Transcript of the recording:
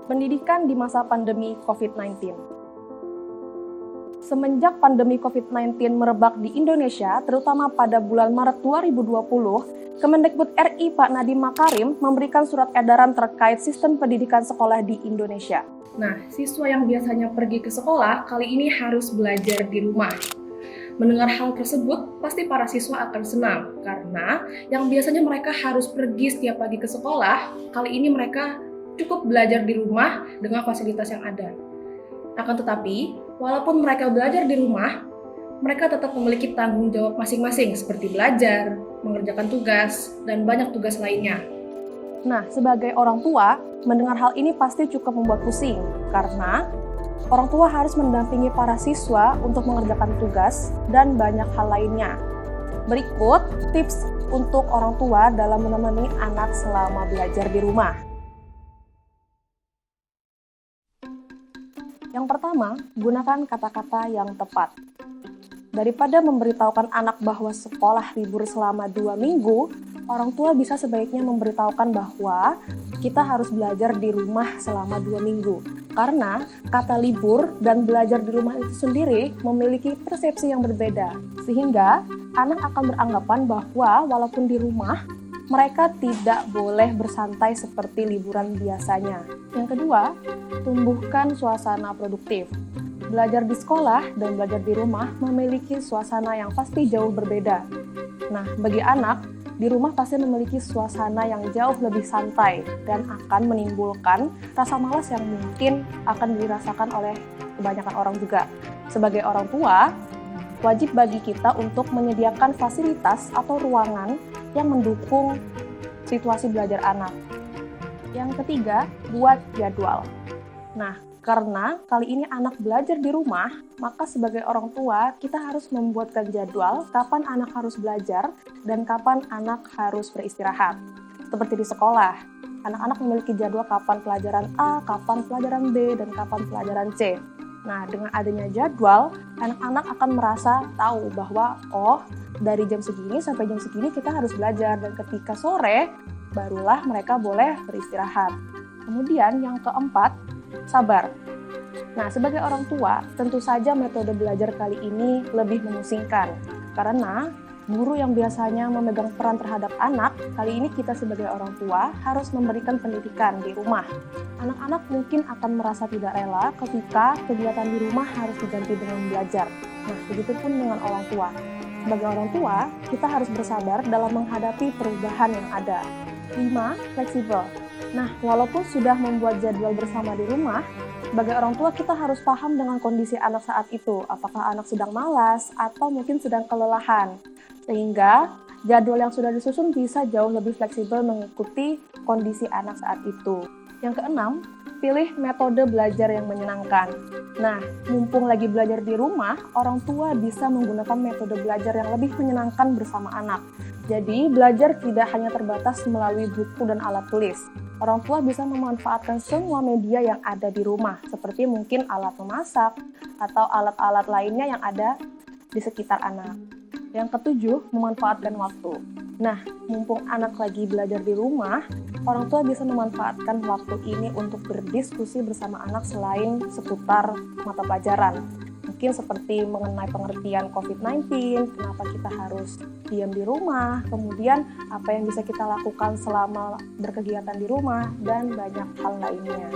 Pendidikan di masa pandemi COVID-19. Semenjak pandemi COVID-19 merebak di Indonesia, terutama pada bulan Maret 2020, Kemendikbud RI Pak Nadiem Makarim memberikan surat edaran terkait sistem pendidikan sekolah di Indonesia. Nah, siswa yang biasanya pergi ke sekolah kali ini harus belajar di rumah. Mendengar hal tersebut, pasti para siswa akan senang karena yang biasanya mereka harus pergi setiap pagi ke sekolah, kali ini mereka cukup belajar di rumah dengan fasilitas yang ada. Akan tetapi, walaupun mereka belajar di rumah, mereka tetap memiliki tanggung jawab masing-masing seperti belajar, mengerjakan tugas, dan banyak tugas lainnya. Nah, sebagai orang tua, mendengar hal ini pasti cukup membuat pusing karena orang tua harus mendampingi para siswa untuk mengerjakan tugas dan banyak hal lainnya. Berikut tips untuk orang tua dalam menemani anak selama belajar di rumah. Yang pertama, gunakan kata-kata yang tepat. Daripada memberitahukan anak bahwa sekolah libur selama 2 minggu, orang tua bisa sebaiknya memberitahukan bahwa kita harus belajar di rumah selama 2 minggu. Karena kata libur dan belajar di rumah itu sendiri memiliki persepsi yang berbeda. Sehingga anak akan beranggapan bahwa walaupun di rumah, mereka tidak boleh bersantai seperti liburan biasanya. Yang kedua, tumbuhkan suasana produktif. Belajar di sekolah dan belajar di rumah memiliki suasana yang pasti jauh berbeda. Nah, bagi anak, di rumah pasti memiliki suasana yang jauh lebih santai dan akan menimbulkan rasa malas yang mungkin akan dirasakan oleh kebanyakan orang juga. Sebagai orang tua, wajib bagi kita untuk menyediakan fasilitas atau ruangan yang mendukung situasi belajar anak. Yang ketiga, buat jadwal. Nah, karena kali ini anak belajar di rumah, maka sebagai orang tua kita harus membuatkan jadwal kapan anak harus belajar dan kapan anak harus beristirahat. Seperti di sekolah, anak-anak memiliki jadwal kapan pelajaran A, kapan pelajaran B, dan kapan pelajaran C. Nah, dengan adanya jadwal, anak-anak akan merasa tahu bahwa dari jam segini sampai jam segini kita harus belajar, dan ketika sore barulah mereka boleh beristirahat. Kemudian yang keempat, sabar. Nah, sebagai orang tua, tentu saja metode belajar kali ini lebih memusingkan. Karena guru yang biasanya memegang peran terhadap anak, kali ini kita sebagai orang tua harus memberikan pendidikan di rumah. Anak-anak mungkin akan merasa tidak rela ketika kegiatan di rumah harus diganti dengan belajar. Nah, begitupun dengan orang tua. Sebagai orang tua, kita harus bersabar dalam menghadapi perubahan yang ada. 5. Fleksibel. Nah, walaupun sudah membuat jadwal bersama di rumah, sebagai orang tua kita harus paham dengan kondisi anak saat itu, apakah anak sedang malas atau mungkin sedang kelelahan. Sehingga jadwal yang sudah disusun bisa jauh lebih fleksibel mengikuti kondisi anak saat itu. Yang keenam, pilih metode belajar yang menyenangkan. Nah, mumpung lagi belajar di rumah, orang tua bisa menggunakan metode belajar yang lebih menyenangkan bersama anak. Jadi, belajar tidak hanya terbatas melalui buku dan alat tulis. Orang tua bisa memanfaatkan semua media yang ada di rumah, seperti mungkin alat memasak atau alat-alat lainnya yang ada di sekitar anak. Yang ketujuh, memanfaatkan waktu. Nah, mumpung anak lagi belajar di rumah, orang tua bisa memanfaatkan waktu ini untuk berdiskusi bersama anak selain seputar mata pelajaran. Mungkin seperti mengenai pengertian COVID-19, kenapa kita harus diam di rumah, kemudian apa yang bisa kita lakukan selama berkegiatan di rumah, dan banyak hal lainnya.